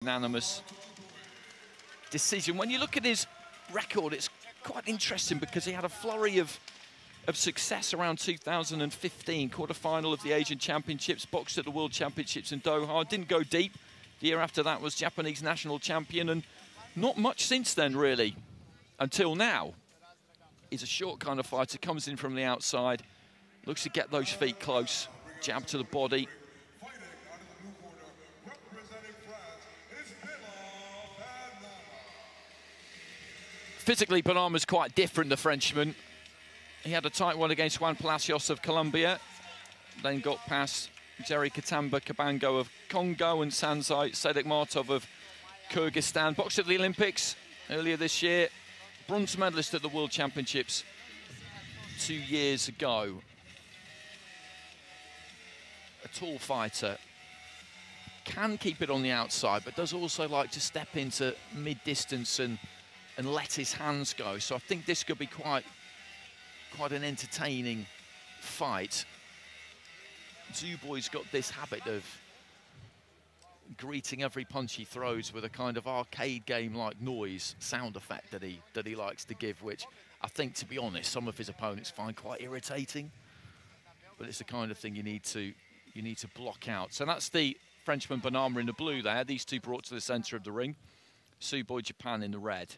Unanimous decision. When you look at his record, it's quite interesting because he had a flurry of success around 2015, quarter-final of the Asian Championships, boxed at the World Championships in Doha, didn't go deep. The year after that was Japanese national champion, and not much since then, really, until now. He's a short kind of fighter, comes in from the outside, looks to get those feet close, jab to the body. Physically, Bennama's quite different, the Frenchman. He had a tight one against Juan Palacios of Colombia, then got past Jerry Katamba Kabango of Congo and Sanzai Sedek Martov of Kyrgyzstan. Boxed at the Olympics earlier this year, bronze medalist at the World Championships 2 years ago. A tall fighter, can keep it on the outside, but does also like to step into mid-distance and let his hands go. So I think this could be quite an entertaining fight. Tsuboi's got this habit of greeting every punch he throws with a kind of arcade game-like noise, sound effect that he likes to give, which I think, to be honest, some of his opponents find quite irritating. But it's the kind of thing you need to block out. So that's the Frenchman Bennama in the blue there. These two brought to the centre of the ring. Tsuboi, Japan in the red.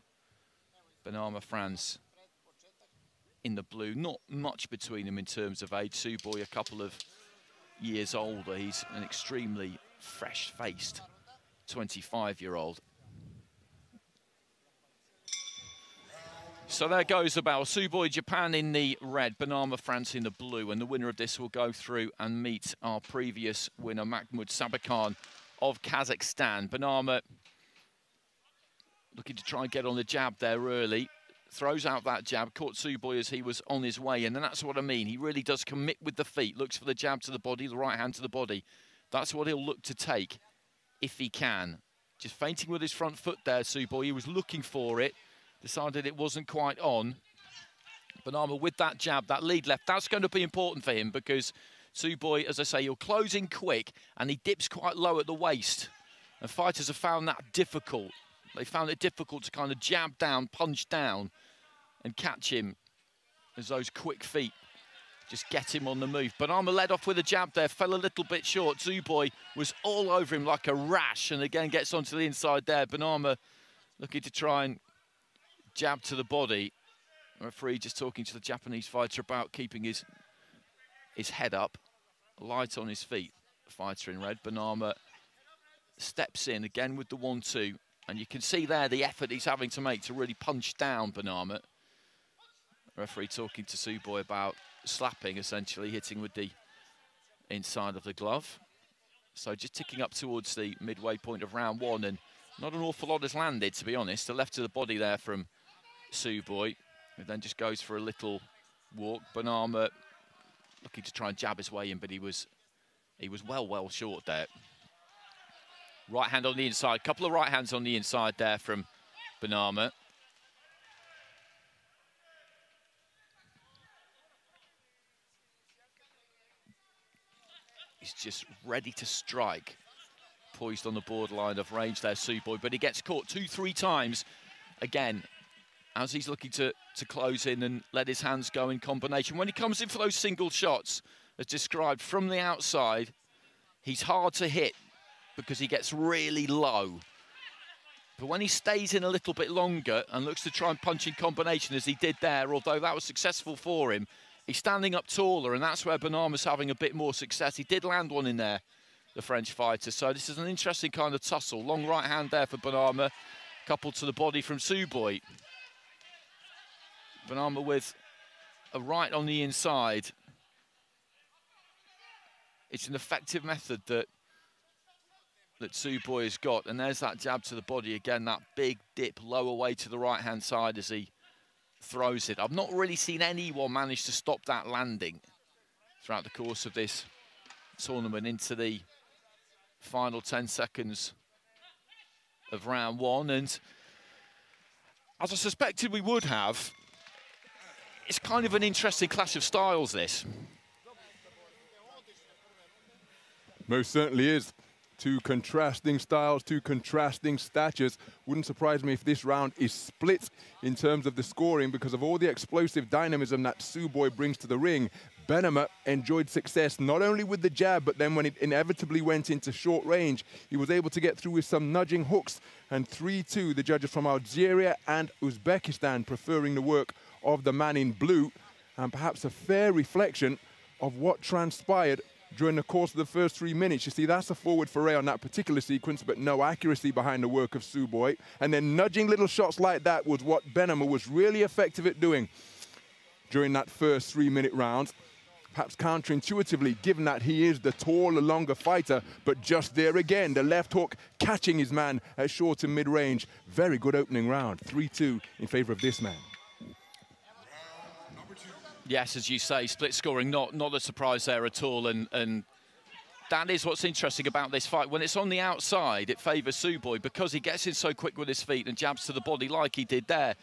Bennama, France in the blue. Not much between them in terms of age. Tsuboi a couple of years older. He's an extremely fresh-faced 25-year-old. So there goes the battle. Tsuboi, Japan in the red, Bennama, France in the blue. And the winner of this will go through and meet our previous winner, Mahmoud Sabakan of Kazakhstan. Bennama looking to try and get on the jab there early. Throws out that jab, caught Tsuboi as he was on his way in, and that's what I mean. He really does commit with the feet, looks for the jab to the body, the right hand to the body. That's what he'll look to take, if he can. Just feinting with his front foot there, Tsuboi. He was looking for it, decided it wasn't quite on. Bennama with that jab, that lead left, that's going to be important for him because Tsuboi, as I say, he'll close in quick, and he dips quite low at the waist. And fighters have found that difficult. They found it difficult to kind of jab down, punch down, and catch him as those quick feet just get him on the move. Bennama led off with a jab there, fell a little bit short. Tsuboi was all over him like a rash, and again gets onto the inside there. Bennama looking to try and jab to the body. The referee just talking to the Japanese fighter about keeping his head up, light on his feet. The fighter in red, Bennama steps in again with the 1-2. And you can see there the effort he's having to make to really punch down Bennama. Referee talking to Tsuboi about slapping, essentially, hitting with the inside of the glove. So just ticking up towards the midway point of round one, and not an awful lot has landed, to be honest. The left to the body there from Tsuboi, who then just goes for a little walk. Bennama looking to try and jab his way in, but he was well short there. Right hand on the inside, couple of right hands on the inside there from Bennama. He's just ready to strike. Poised on the borderline of range there, Tsuboi, but he gets caught 2-3 times. Again, as he's looking to close in and let his hands go in combination. When he comes in for those single shots, as described from the outside, he's hard to hit, because he gets really low. But when he stays in a little bit longer and looks to try and punch in combination as he did there, although that was successful for him, he's standing up taller, and that's where Bennama's having a bit more success. He did land one in there, the French fighter. So this is an interesting kind of tussle. Long right hand there for Bennama, coupled to the body from Tsuboi. Bennama with a right on the inside. It's an effective method that Tsuboi has got, and there's that jab to the body again, that big dip lower way to the right-hand side as he throws it. I've not really seen anyone manage to stop that landing throughout the course of this tournament into the final 10 seconds of round one, and as I suspected we would have, it's kind of an interesting clash of styles, this. Most certainly is. Two contrasting styles, two contrasting statures. Wouldn't surprise me if this round is split in terms of the scoring because of all the explosive dynamism that Tsuboi brings to the ring. Bennama enjoyed success not only with the jab, but then when it inevitably went into short range, he was able to get through with some nudging hooks. And 3-2, the judges from Algeria and Uzbekistan preferring the work of the man in blue, and perhaps a fair reflection of what transpired during the course of the first 3 minutes. You see, that's a forward foray on that particular sequence, but no accuracy behind the work of Tsuboi. And then nudging little shots like that was what Bennama was really effective at doing during that first 3-minute round. Perhaps counterintuitively, given that he is the taller, longer fighter, but just there again, the left hook catching his man at short and mid-range. Very good opening round, 3-2 in favor of this man. Yes, as you say, split scoring, not a surprise there at all. And that is what's interesting about this fight. When it's on the outside, it favours Tsuboi because he gets in so quick with his feet and jabs to the body like he did there.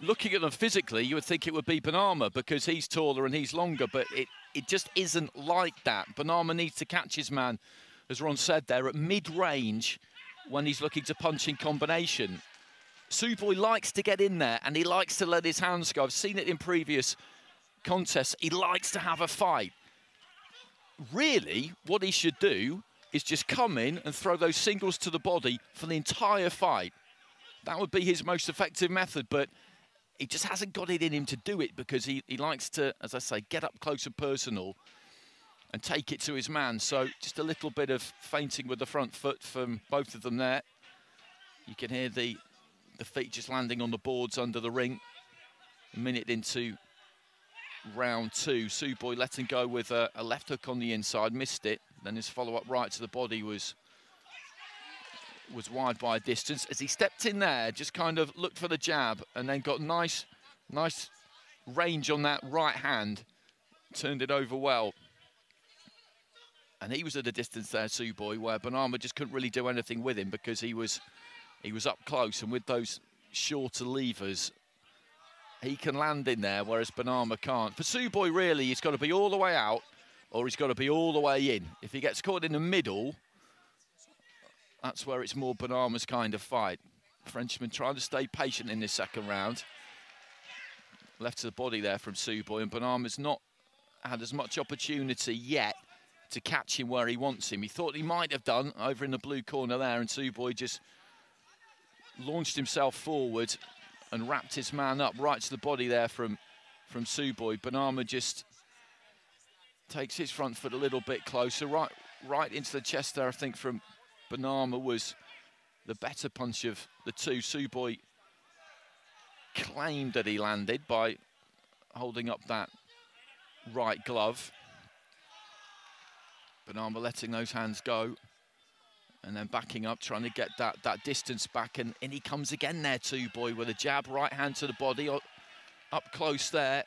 Looking at them physically, you would think it would be bennama because he's taller and he's longer, but it just isn't like that. Bennama needs to catch his man, as Ron said there, at mid-range when he's looking to punch in combination. Tsuboi likes to get in there and he likes to let his hands go. I've seen it in previous contests. He likes to have a fight. Really, what he should do is just come in and throw those singles to the body for the entire fight. That would be his most effective method, but he just hasn't got it in him to do it because he likes to, as I say, get up close and personal and take it to his man. So just a little bit of feinting with the front foot from both of them there. You can hear the feet just landing on the boards under the ring. A minute into round two, Tsuboi letting go with a left hook on the inside, missed it. Then his follow-up right to the body was wide by a distance. As he stepped in there, just kind of looked for the jab and then got nice range on that right hand, turned it over well. And he was at a distance there, Tsuboi, where bennama just couldn't really do anything with him because he was up close, and with those shorter levers, he can land in there, whereas bennama can't. For Tsuboi, really, he's got to be all the way out or he's got to be all the way in. If he gets caught in the middle, that's where it's more bennama's kind of fight. Frenchman trying to stay patient in this second round. Left to the body there from Tsuboi, and bennama's not had as much opportunity yet to catch him where he wants him. He thought he might have done over in the blue corner there, and Tsuboi just launched himself forward and wrapped his man up right to the body there from Tsuboi. Bennama just takes his front foot a little bit closer, right into the chest there, I think, from bennama was the better punch of the two. Tsuboi claimed that he landed by holding up that right glove. Bennama letting those hands go and then backing up, trying to get that distance back, and in he comes again there, Tsuboi, with a jab, right hand to the body, up close there.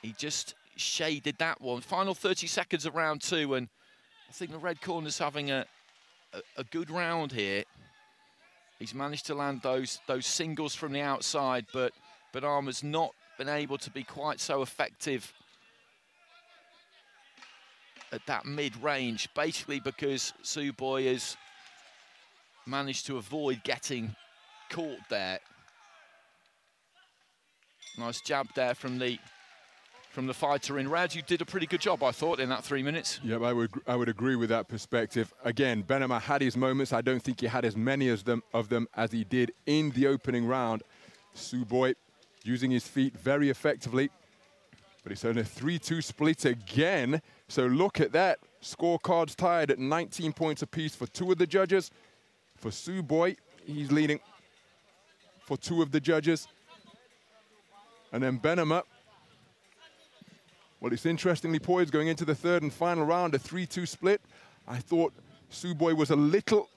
He just shaded that one. Final 30 seconds of round two, and I think the red corner's having a good round here. He's managed to land those singles from the outside, but bennama's not been able to be quite so effective at that mid-range, basically because Tsuboi has managed to avoid getting caught there. Nice jab there from the fighter in red, who did a pretty good job, I thought, in that 3 minutes. Yep, I would agree with that perspective. Again, bennama had his moments. I don't think he had as many of them as he did in the opening round. Tsuboi using his feet very effectively, but it's only a 3-2 split again. So look at that. Scorecards tied at 19 points apiece for two of the judges. For Tsuboi, he's leading for two of the judges. And then bennama, well, it's interestingly poised going into the third and final round, a 3-2 split. I thought Tsuboi was a little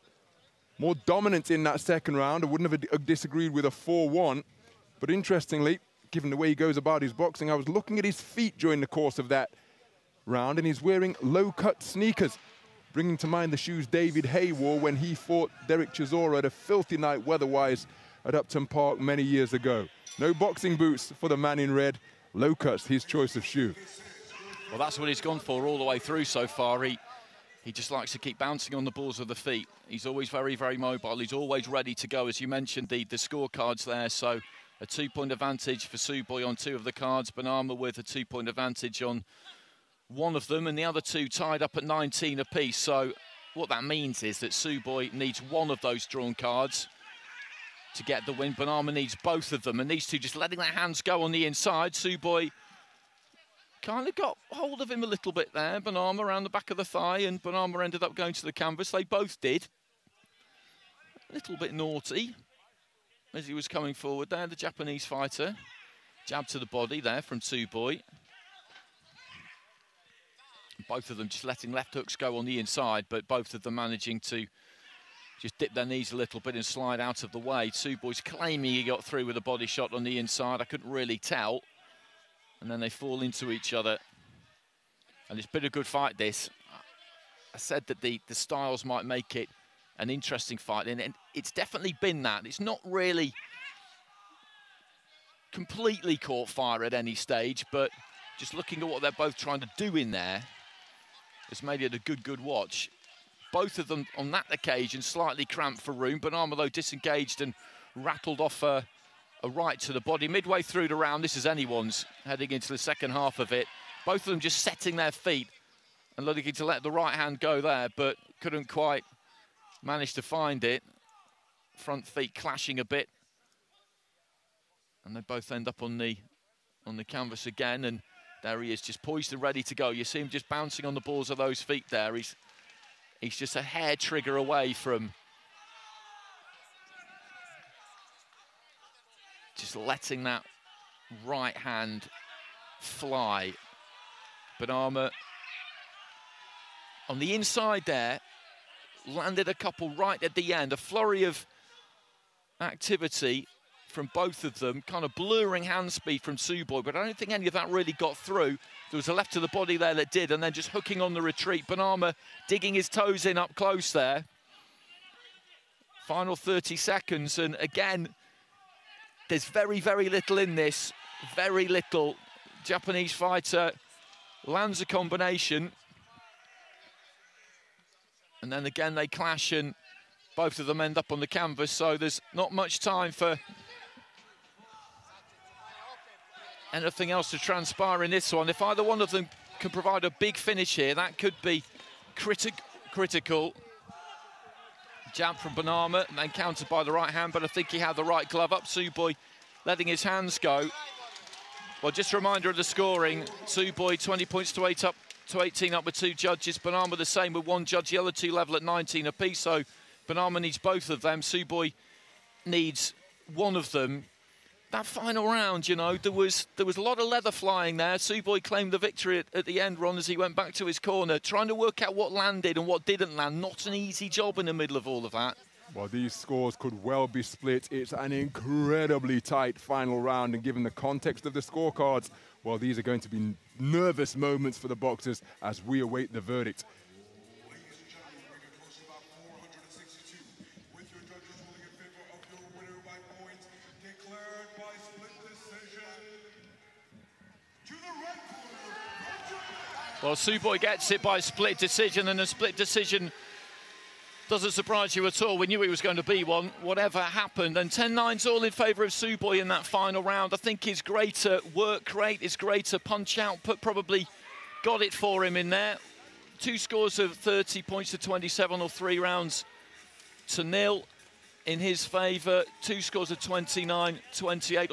more dominant in that second round. I wouldn't have disagreed with a 4-1. But interestingly, given the way he goes about his boxing, I was looking at his feet during the course of that round, and he's wearing low-cut sneakers, bringing to mind the shoes David Hay wore when he fought Derek Chisora at a filthy night weather-wise at Upton Park many years ago. No boxing boots for the man in red. Low cuts, his choice of shoe. Well, that's what he's gone for all the way through so far. He He just likes to keep bouncing on the balls of the feet. He's always very, very mobile. He's always ready to go, as you mentioned, the scorecards there. So a 2-point advantage for Tsuboi on 2 of the cards. Bennama with a 2-point advantage on 1 of them, and the other 2 tied up at 19 apiece. So what that means is that Tsuboi needs 1 of those drawn cards to get the win. Bennama needs both of them, and these 2 just letting their hands go on the inside. Tsuboi kind of got hold of him a little bit there. Bennama around the back of the thigh, and Bennama ended up going to the canvas. They both did. A little bit naughty as he was coming forward there, the Japanese fighter. Jab to the body there from Tsuboi. Both of them just letting left hooks go on the inside, but both of them managing to just dip their knees a little bit and slide out of the way. Tsuboi's claiming he got through with a body shot on the inside. I couldn't really tell. And then they fall into each other. And it's been a good fight, this. I said that the styles might make it an interesting fight, and it's definitely been that. It's not really completely caught fire at any stage, but just looking at what they're both trying to do in there has made it a good watch. Both of them on that occasion slightly cramped for room. Bennama, though, disengaged and rattled off a right to the body. Midway through the round, this is anyone's, heading into the second half of it. Both of them just setting their feet and looking to let the right hand go there, but couldn't quite manage to find it. Front feet clashing a bit. And they both end up on the canvas again, and there he is, just poised and ready to go. You see him just bouncing on the balls of those feet there. He's just a hair trigger away from just letting that right hand fly. Bennama on the inside there, landed a couple right at the end. A flurry of activity from both of them, kind of blurring hand speed from Tsuboi, but I don't think any of that really got through. There was a left to the body there that did, and then just hooking on the retreat. Bennama digging his toes in up close there. Final 30 seconds, and again, there's very, very little in this. Very little. Japanese fighter lands a combination. And then again, they clash, and both of them end up on the canvas, so there's not much time for anything else to transpire in this one. If either one of them can provide a big finish here, that could be critical. Jab from Bennama, and then countered by the right hand, but I think he had the right glove up. Tsuboi letting his hands go. Well, just a reminder of the scoring. Tsuboi 20 points to 18 up with 2 judges. Bennama the same with 1 judge. The other 2 level at 19 apiece, so Bennama needs both of them. Tsuboi needs 1 of them. That final round, you know, there was a lot of leather flying there. Tsuboi claimed the victory at the end, Ron, as he went back to his corner, trying to work out what landed and what didn't land. Not an easy job in the middle of all of that. Well, these scores could well be split. It's an incredibly tight final round, and given the context of the scorecards, well, these are going to be nervous moments for the boxers as we await the verdict. Well, Tsuboi gets it by split decision, and a split decision doesn't surprise you at all. We knew it was going to be one, whatever happened. And 10-9's all in favour of Tsuboi in that final round. I think his greater work rate, his greater punch output probably got it for him in there. 2 scores of 30 points to 27, or 3 rounds to 0 in his favour. 2 scores of 29-28.